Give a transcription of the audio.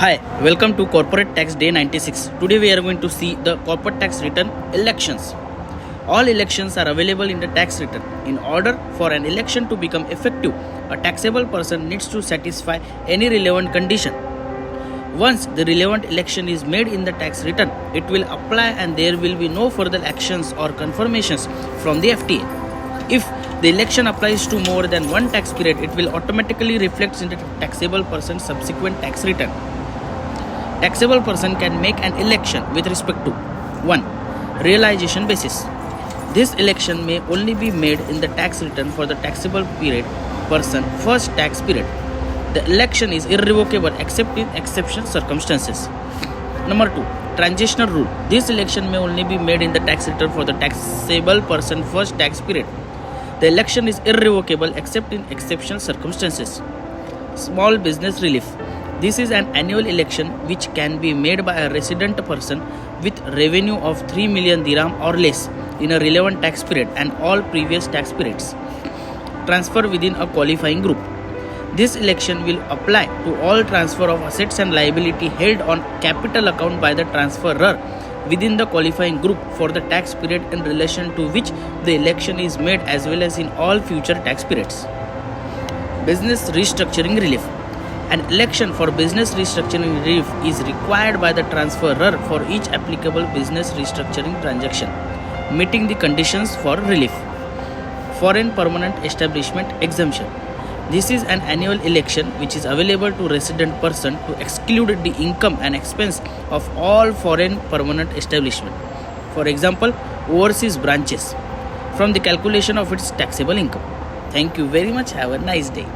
Hi, welcome to Corporate Tax Day 96. Today we are going to see the corporate tax return elections. All elections are available in the tax return. In order for an election to become effective, a taxable person needs to satisfy any relevant condition. Once the relevant election is made in the tax return, it will apply and there will be no further actions or confirmations from the FTA. If the election applies to more than one tax period, it will automatically reflect in the taxable person's subsequent tax return. Taxable person can make an election with respect to 1. Realization basis. This election may only be made in the tax return for the taxable person first tax period. The election is irrevocable except in exceptional circumstances. Number 2. Transitional rule. This election may only be made in the tax return for the taxable person first tax period. The election is irrevocable except in exceptional circumstances. Small business relief. This is an annual election which can be made by a resident person with revenue of 3 million dirham or less in a relevant tax period and all previous tax periods. Transfer within a qualifying group. This election will apply to all transfer of assets and liability held on capital account by the transferor within the qualifying group for the tax period in relation to which the election is made as well as in all future tax periods. Business restructuring relief. An election for business restructuring relief is required by the transferor for each applicable business restructuring transaction, meeting the conditions for relief. Foreign permanent establishment exemption. This is an annual election which is available to resident person to exclude the income and expense of all foreign permanent establishment, for example, overseas branches, from the calculation of its taxable income. Thank you very much. Have a nice day.